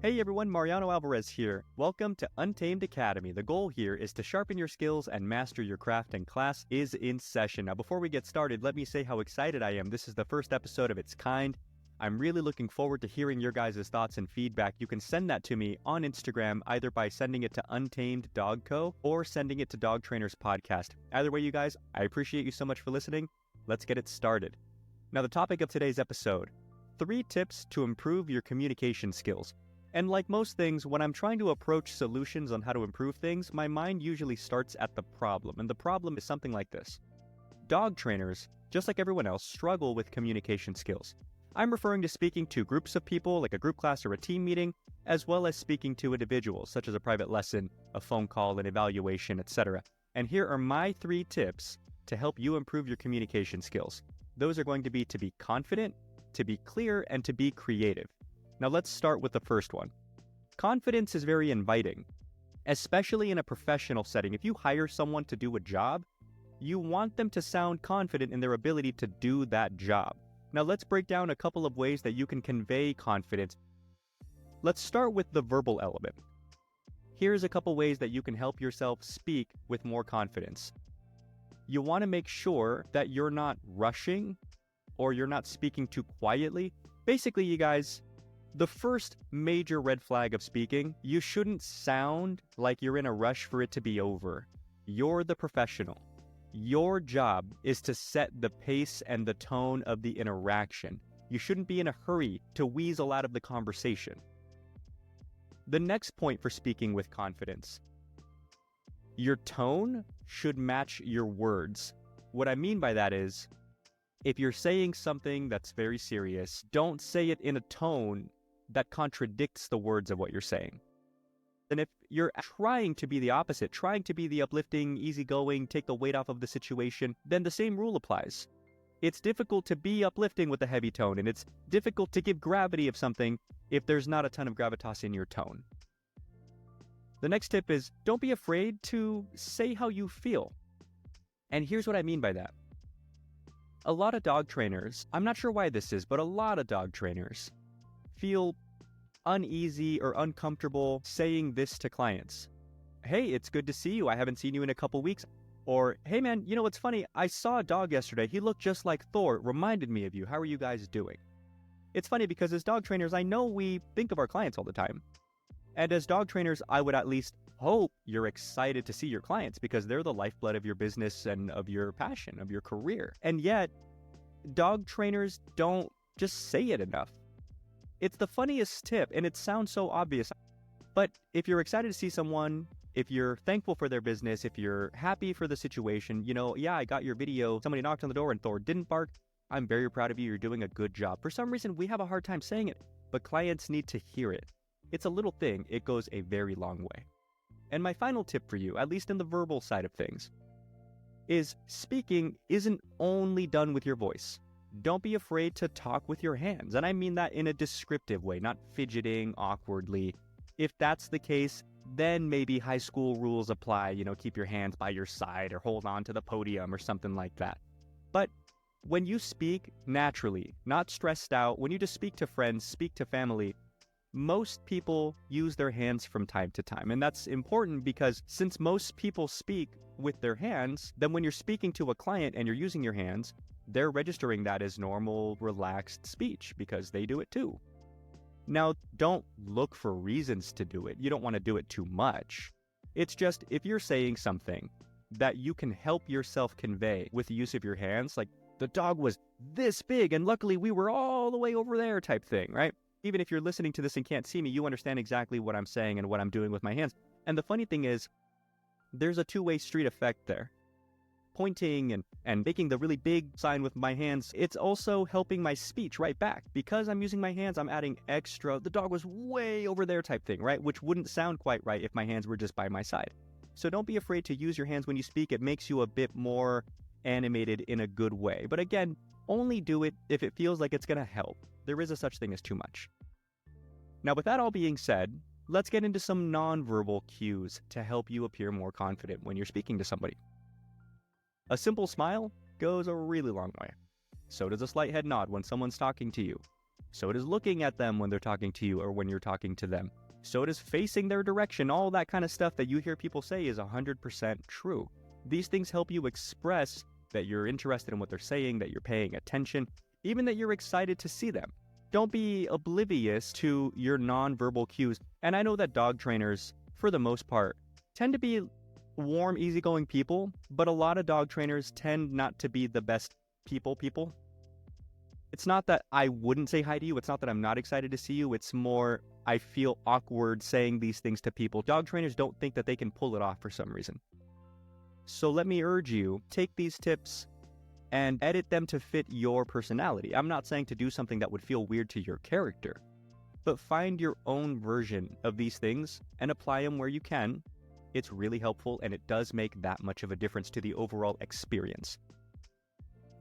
Hey everyone, Mariano Alvarez here. Welcome to Untamed Academy. The goal here is to sharpen your skills and master your craft, and class is in session. Now, before we get started, let me say how excited I am. This is the first episode of its kind. I'm really looking forward to hearing your guys' thoughts and feedback. You can send that to me on Instagram, either by sending it to Untamed Dog Co. or sending it to Dog Trainers Podcast. Either way, you guys, I appreciate you so much for listening. Let's get it started. Now, the topic of today's episode, 3 tips to improve your communication skills. And like most things, when I'm trying to approach solutions on how to improve things, my mind usually starts at the problem. And the problem is something like this. Dog trainers, just like everyone else, struggle with communication skills. I'm referring to speaking to groups of people, like a group class or a team meeting, as well as speaking to individuals, such as a private lesson, a phone call, an evaluation, etc. And here are my 3 tips to help you improve your communication skills. Those are going to be confident, to be clear, and to be creative. Now let's start with the first one. Confidence is very inviting, especially in a professional setting. If you hire someone to do a job, you want them to sound confident in their ability to do that job. Now let's break down a couple of ways that you can convey confidence. Let's start with the verbal element. Here's a couple ways that you can help yourself speak with more confidence. You want to make sure that you're not rushing or you're not speaking too quietly. Basically, you guys, the first major red flag of speaking, you shouldn't sound like you're in a rush for it to be over. You're the professional. Your job is to set the pace and the tone of the interaction. You shouldn't be in a hurry to weasel out of the conversation. The next point for speaking with confidence. Your tone should match your words. What I mean by that is, if you're saying something that's very serious, don't say it in a tone that contradicts the words of what you're saying. And if you're trying to be the opposite, trying to be the uplifting, easygoing, take the weight off of the situation, then the same rule applies. It's difficult to be uplifting with a heavy tone, and it's difficult to give gravity of something if there's not a ton of gravitas in your tone. The next tip is, don't be afraid to say how you feel. And here's what I mean by that. A lot of dog trainers, I'm not sure why this is, but a lot of dog trainers feel uneasy or uncomfortable saying this to clients. Hey, it's good to see you. I haven't seen you in a couple weeks. Or, hey man, you know what's funny? I saw a dog yesterday. He looked just like Thor. It reminded me of you. How are you guys doing? It's funny because as dog trainers, I know we think of our clients all the time. And as dog trainers, I would at least hope you're excited to see your clients because they're the lifeblood of your business and of your passion, of your career. And yet, dog trainers don't just say it enough. It's the funniest tip, and it sounds so obvious. But if you're excited to see someone, if you're thankful for their business, if you're happy for the situation, yeah, I got your video, somebody knocked on the door and Thor didn't bark, I'm very proud of you, you're doing a good job. For some reason, we have a hard time saying it, but clients need to hear it. It's a little thing, it goes a very long way. And my final tip for you, at least in the verbal side of things, is speaking isn't only done with your voice. Don't be afraid to talk with your hands. And I mean that in a descriptive way, not fidgeting awkwardly. If that's the case, then maybe high school rules apply, keep your hands by your side or hold on to the podium or something like that. But when you speak naturally, not stressed out, when you just speak to friends, speak to family, most people use their hands from time to time. And that's important because since most people speak with their hands, then when you're speaking to a client and you're using your hands, they're registering that as normal, relaxed speech because they do it too. Now, don't look for reasons to do it. You don't want to do it too much. It's just if you're saying something that you can help yourself convey with the use of your hands, like the dog was this big and luckily we were all the way over there type thing, right? Even if you're listening to this and can't see me, you understand exactly what I'm saying and what I'm doing with my hands. And the funny thing is, there's a two-way street effect there. Pointing and making the really big sign with my hands, it's also helping my speech right back. Because I'm using my hands, I'm adding extra, the dog was way over there type thing, right? Which wouldn't sound quite right if my hands were just by my side. So don't be afraid to use your hands when you speak. It makes you a bit more animated in a good way. But again, only do it if it feels like it's going to help. There is a such thing as too much. Now, with that all being said, let's get into some nonverbal cues to help you appear more confident when you're speaking to somebody. A simple smile goes a really long way. So does a slight head nod when someone's talking to you. So does looking at them when they're talking to you or when you're talking to them. So does facing their direction. All that kind of stuff that you hear people say is 100% true. These things help you express that you're interested in what they're saying, that you're paying attention, even that you're excited to see them. Don't be oblivious to your nonverbal cues. And I know that dog trainers, for the most part, tend to be warm, easygoing people, but a lot of dog trainers tend not to be the best people. It's not that I wouldn't say hi to you. It's not that I'm not excited to see you. It's more I feel awkward saying these things to people. Dog trainers don't think that they can pull it off for some reason. So let me urge you, take these tips and edit them to fit your personality. I'm not saying to do something that would feel weird to your character, but find your own version of these things and apply them where you can. It's really helpful, and it does make that much of a difference to the overall experience.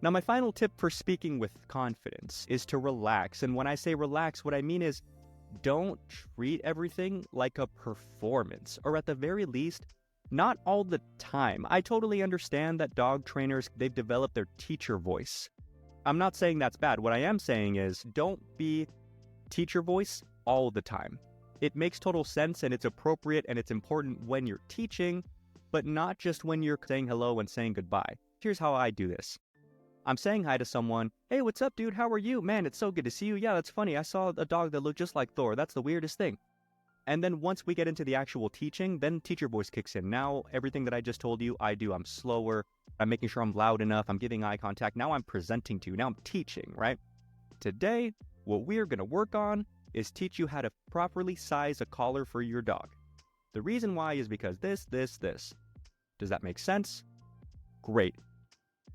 Now, my final tip for speaking with confidence is to relax. And when I say relax, what I mean is don't treat everything like a performance, or at the very least, not all the time. I totally understand that dog trainers, they've developed their teacher voice. I'm not saying that's bad. What I am saying is don't be teacher voice all the time. It makes total sense, and it's appropriate, and it's important when you're teaching, but not just when you're saying hello and saying goodbye. Here's how I do this. I'm saying hi to someone. Hey, what's up, dude? How are you? Man, it's so good to see you. Yeah, that's funny. I saw a dog that looked just like Thor. That's the weirdest thing. And then once we get into the actual teaching, then teacher voice kicks in. Now, everything that I just told you, I do. I'm slower. I'm making sure I'm loud enough. I'm giving eye contact. Now I'm presenting to you. Now I'm teaching, right? Today, what we're going to work on is teach you how to properly size a collar for your dog. The reason why is because this. Does that make sense? Great.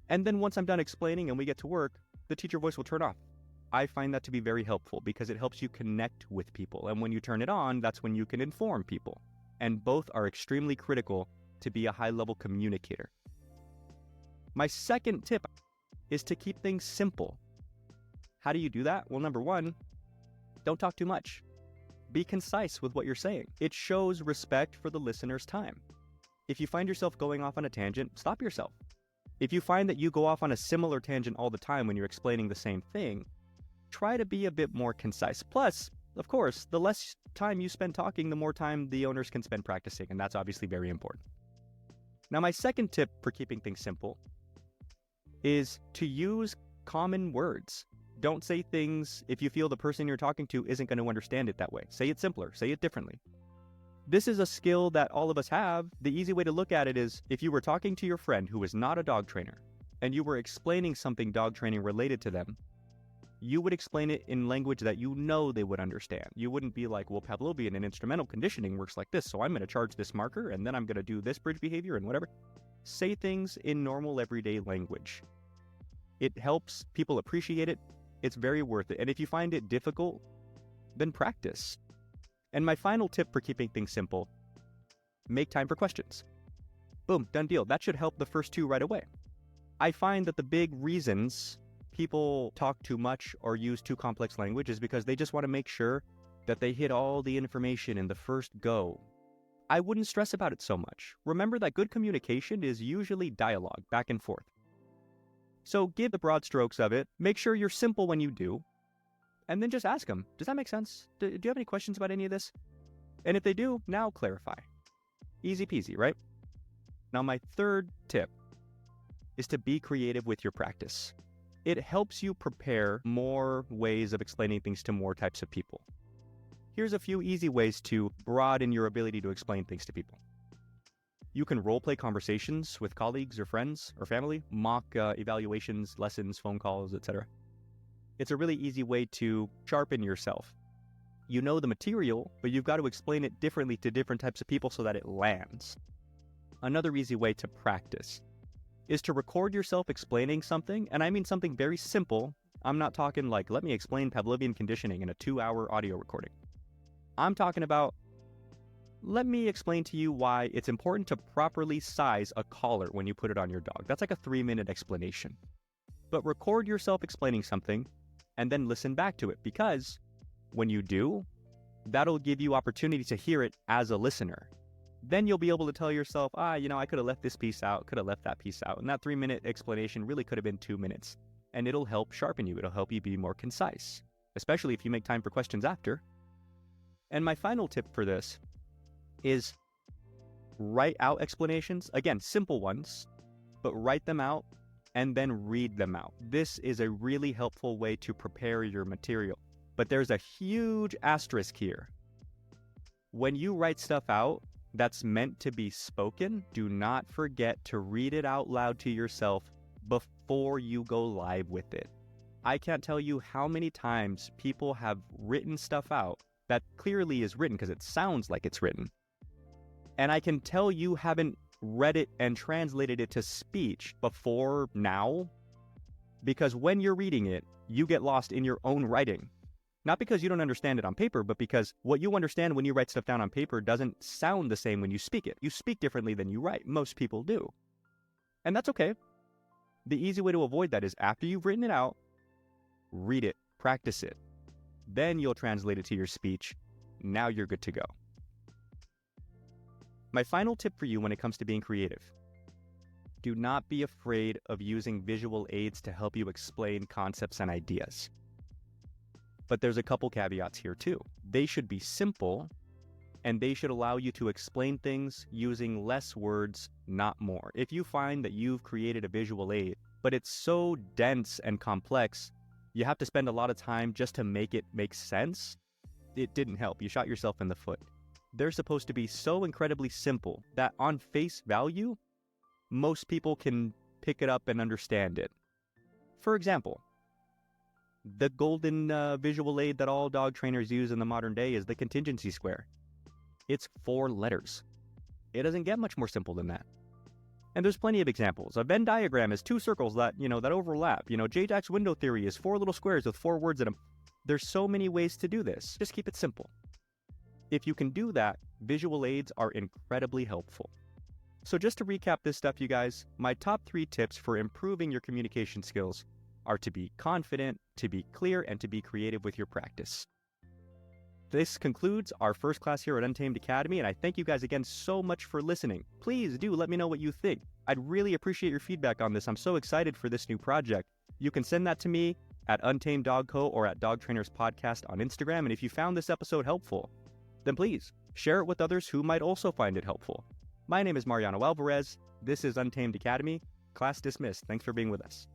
And then once I'm done explaining and we get to work, the teacher voice will turn off. I find that to be very helpful because it helps you connect with people. And when you turn it on, that's when you can inform people. And both are extremely critical to be a high-level communicator. My second tip is to keep things simple. How do you do that? Well, number one, don't talk too much. Be concise with what you're saying. It shows respect for the listener's time. If you find yourself going off on a tangent, stop yourself. If you find that you go off on a similar tangent all the time when you're explaining the same thing, try to be a bit more concise. Plus, of course, the less time you spend talking, the more time the owners can spend practicing, and that's obviously very important. Now, my second tip for keeping things simple is to use common words. Don't say things if you feel the person you're talking to isn't going to understand it that way. Say it simpler. Say it differently. This is a skill that all of us have. The easy way to look at it is if you were talking to your friend who is not a dog trainer and you were explaining something dog training related to them, you would explain it in language that you know they would understand. You wouldn't be like, well, Pavlovian and instrumental conditioning works like this, so I'm going to charge this marker and then I'm going to do this bridge behavior and whatever. Say things in normal everyday language. It helps people appreciate it. It's very worth it. And if you find it difficult, then practice. And my final tip for keeping things simple, make time for questions. Boom, done deal. That should help the first two right away. I find that the big reasons people talk too much or use too complex language is because they just want to make sure that they hit all the information in the first go. I wouldn't stress about it so much. Remember that good communication is usually dialogue, back and forth. So give the broad strokes of it, make sure you're simple when you do, and then just ask them, does that make sense? Do you have any questions about any of this? And if they do, now clarify. Easy peasy, right? Now my third tip is to be creative with your practice. It helps you prepare more ways of explaining things to more types of people. Here's a few easy ways to broaden your ability to explain things to people. You can role-play conversations with colleagues or friends or family, mock evaluations, lessons, phone calls, etc. It's a really easy way to sharpen yourself. You know the material, but you've got to explain it differently to different types of people so that it lands. Another easy way to practice is to record yourself explaining something, and I mean something very simple. I'm not talking like, let me explain Pavlovian conditioning in a 2-hour audio recording. I'm talking about, let me explain to you why it's important to properly size a collar when you put it on your dog. That's like a 3-minute explanation. But record yourself explaining something and then listen back to it, because when you do, that'll give you opportunity to hear it as a listener. Then you'll be able to tell yourself, I could have left this piece out, could have left that piece out. And that 3-minute explanation really could have been 2 minutes. And it'll help sharpen you. It'll help you be more concise. especially if you make time for questions after. And my final tip for this is write out explanations. Again, simple ones, but write them out and then read them out. This is a really helpful way to prepare your material. But there's a huge asterisk here. When you write stuff out that's meant to be spoken, do not forget to read it out loud to yourself before you go live with it. I can't tell you how many times people have written stuff out that clearly is written because it sounds like it's written. And I can tell you haven't read it and translated it to speech before now, because when you're reading it, you get lost in your own writing. Not because you don't understand it on paper, but because what you understand when you write stuff down on paper doesn't sound the same when you speak it. You speak differently than you write. Most people do. And that's okay. The easy way to avoid that is after you've written it out, read it, practice it. Then you'll translate it to your speech. Now you're good to go. My final tip for you when it comes to being creative: do not be afraid of using visual aids to help you explain concepts and ideas. But there's a couple caveats here too. They should be simple, and they should allow you to explain things using less words, not more. If you find that you've created a visual aid, but it's so dense and complex, you have to spend a lot of time just to make it make sense, it didn't help. You shot yourself in the foot. They're supposed to be so incredibly simple that on face value, most people can pick it up and understand it. For example, the golden visual aid that all dog trainers use in the modern day is the contingency square. It's 4 letters. It doesn't get much more simple than that. And there's plenty of examples. A Venn diagram is 2 circles that overlap. J-Jack's window theory is 4 little squares with 4 words in them. There's so many ways to do this. Just keep it simple. If you can do that, visual aids are incredibly helpful. So just to recap this stuff, you guys, my top 3 tips for improving your communication skills are to be confident, to be clear, and to be creative with your practice. This concludes our first class here at Untamed Academy, and I thank you guys again so much for listening. Please do let me know what you think. I'd really appreciate your feedback on this. I'm so excited for this new project. You can send that to me at Untamed Dog Co. or at Dog Trainers Podcast on Instagram. And if you found this episode helpful, then please share it with others who might also find it helpful. My name is Mariano Alvarez. This is Untamed Academy. Class dismissed. Thanks for being with us.